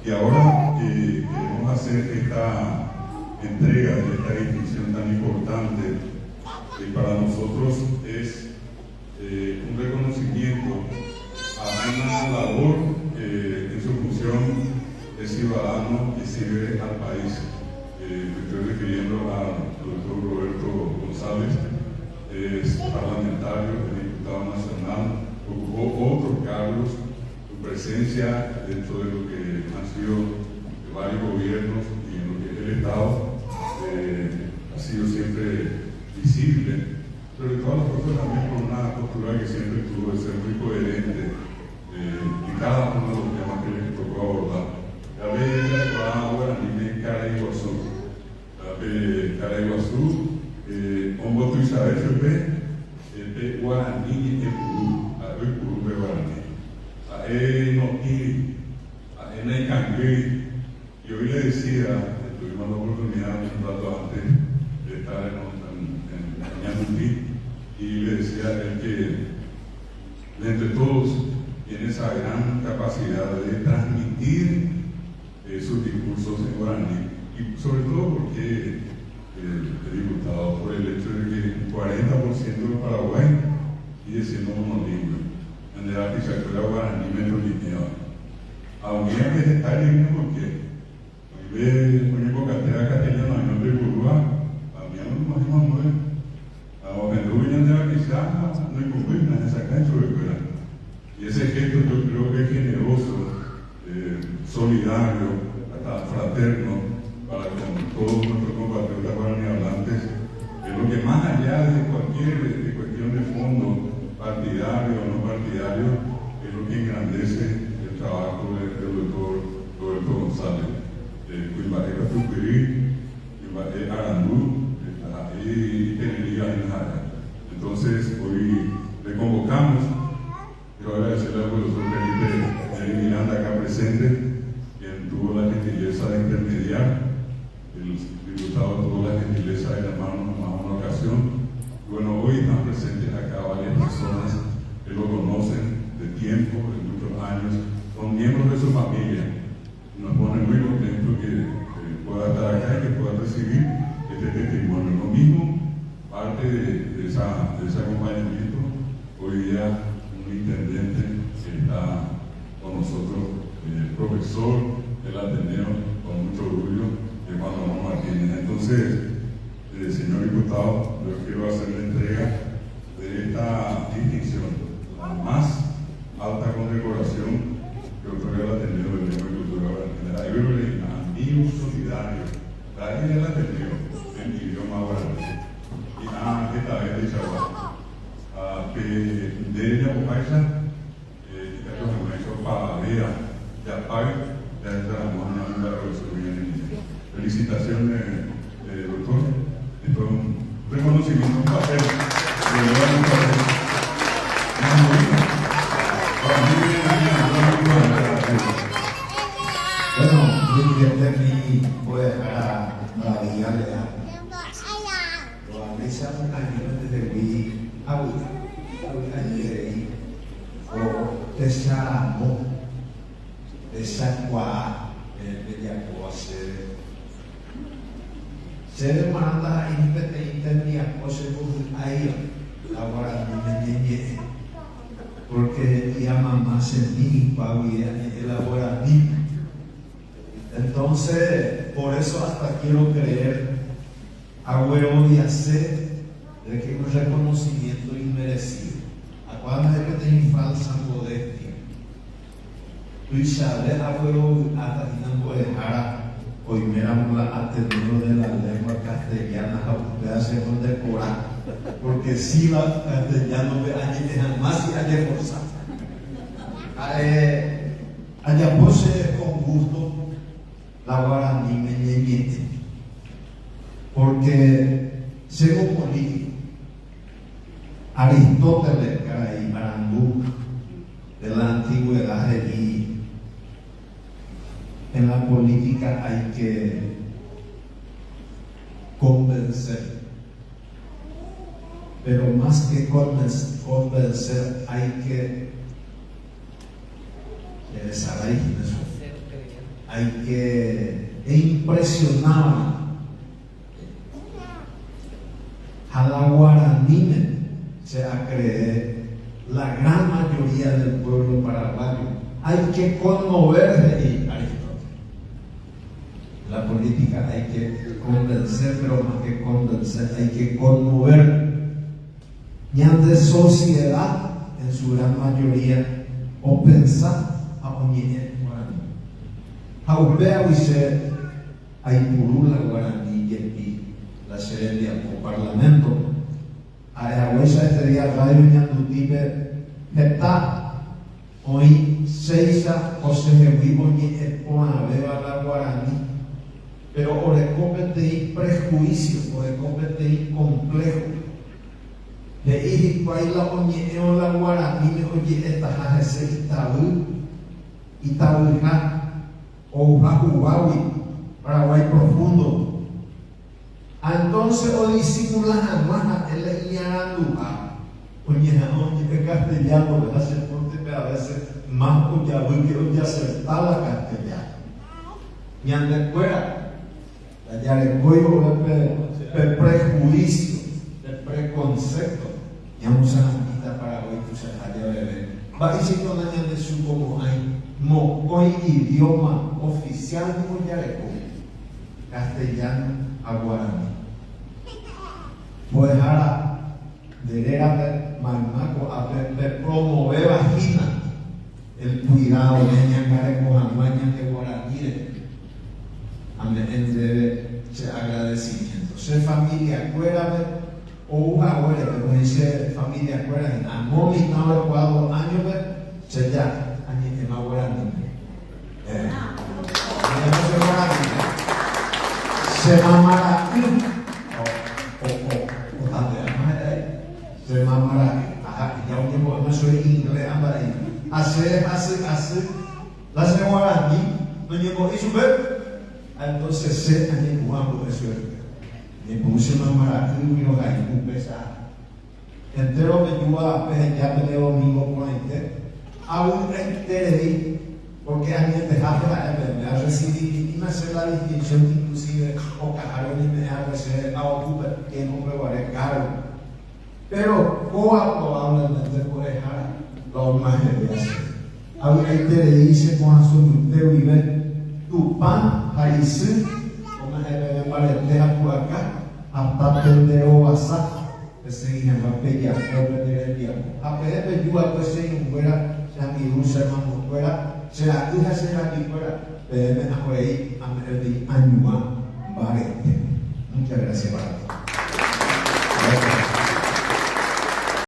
Y ahora queremos hacer esta entrega de esta distinción tan importante, que para nosotros es un reconocimiento a una labor en su función de ciudadano que sirve al país. Me estoy refiriendo al doctor Roberto González, es parlamentario, es diputado nacional, ocupó otros cargos, su presencia dentro de lo que han sido varios gobiernos y en lo que es el Estado ha sido siempre visible, pero de todas las cosas también con una postura que siempre tuvo de ser muy coherente en cada uno de los temas que le tocó abordar. La ley de la declarada Guaraní Caraiguazú, Caraiguazú, un voto Isabel Fepe, Guaraní, el Purú de Guaraní, no tiri, no hay cangri. Y hoy le decía, tuvimos la oportunidad un rato antes de estar en Ñamuntí, y le decía a él que entre todos tiene esa gran capacidad de transmitir sus discursos en guaraní, y sobre todo porque el diputado, por el hecho de que el 40% de Paraguay sigue siendo monolingüe, en la arquitectura guaraní metropolitana. Aunque hay que estar en porque una cartera castellana en nombre de Uruguay, a mí no me imagino muy bien. A me tuve en la quizá no hay convenio en esa cancha de fuera. Y ese gesto yo creo que es generoso, solidario, hasta fraterno para con todos nuestros compatriotas guaraníhablantes, es lo que más allá de cualquier cuestión de fondo, partidario o no partidario, es lo que engrandece el trabajo del doctor Roberto González. Cuimbarea Tupirí, Cuimbarea Arandú, y Tenería en Jara. Entonces, hoy le convocamos. Quiero agradecerle al profesor Felipe Miranda acá presente, quien tuvo la gentileza de intermediar. El diputado tuvo la gentileza de llamarnos a una ocasión. Bueno, hoy están presentes acá varias personas que lo conocen de tiempo, de muchos años, son miembros de su familia. Nos pone muy contentos que pueda estar acá y que pueda recibir este testimonio. Lo mismo, parte de ese acompañamiento, hoy día un intendente que está con nosotros, profesor del Ateneo, con mucho orgullo, de Juan Ramón Martínez. Entonces, señor diputado, yo quiero hacer la entrega de esta distinción, la más alta condecoración que otorga el Ateneo de Lengua y Cultura Guaraní. Ahí veo el amigo solidario, trae el Ateneo en idioma guaraní. Y esta vez de Chabá, que de ella paisa, y que los amigos para ver, ya pague, ya está la mano en la resolución. Felicitaciones, doctor. Esto es un reconocimiento, un papel. Bueno, yo voy a dejar a guiarle a esa años desde mi abuela o desarmó desacua el Yacoa se demanda interdiacose por ahí la guaraní porque llama más en mí el guaraní. Entonces, por eso hasta quiero creer a huevo y hacer de que un reconocimiento inmerecido. A cuando es que te falsa modestia. Y sabe a huevo hasta que no puede dejar hoy miramos la atención de la lengua castellana a pedazo condecorar. Porque si la castellano ve allí dejan más y allí forzar. Allá posee con gusto la guaraní meñeñete, porque según político, Aristóteles, Caray, Marandú, de la antigüedad allí, en la política hay que convencer, pero más que convencer hay que hay que impresionar a la guaraní se acree la gran mayoría del pueblo paraguayo. Hay que conmoverse, y Aristóteles. La política hay que convencer, pero más que convencer, hay que conmover. Y ante sociedad, en su gran mayoría, o pensar a oñe guaraní. Haupea dice, hay purula guaraní y la serenidad o parlamento. A esa este día radio ñandutipe está hoy seisa o se me vivo ni expona beba la guaraní, pero orecopete y prejuicio, orecopete y complejo. De ir para la oñeo la guaraní, oye, esta jajese y tabuja o jajubawi, Paraguay profundo. Entonces, o disimula jamás el ñaranduja, oye, el castellano, que hace porque a veces más oya, que oye acertaba castellano. Y ande fuera, la yarecoyo de prejuicio, de preconcepto, ya no se necesita para hoy, tú se haya bebé. Va diciendo de su como hay, hoy idioma oficial de yarecoyo, castellano a guaraní. Pues ahora, de Magnaco a promover vagina el cuidado de ñangareco amaña de guaraní, entre ese agradecimiento. Se familia cuérame o una abuela, como dice familia cuérame, a no mi no recuerdo años se ya años en la guaraní. Se mamara se mamara, ya un no soy inglés, hace, la semana no llevo eso, entonces se han llevado eso, me puse mamara, y no hay un pesar. Entero me lleva ya me leo domingo por entero, aún entero, porque a mí me ha recibido y me hace la distinción, inclusive, o cajaron y me ha recibido a ocupar, que no me va a caro. Pero probablemente puede dejar los más de hacer. Ahí te dice con asunto de vive tu pan, país, como es el pareja por acá, hasta el de Obasa, que se llama Pella, el día. A pedir ayuda, pues se fuera, se han ido un hermano fuera, se la hija se la aquí fuera, pero me ha ahí a me ayuda, vale. Muchas gracias para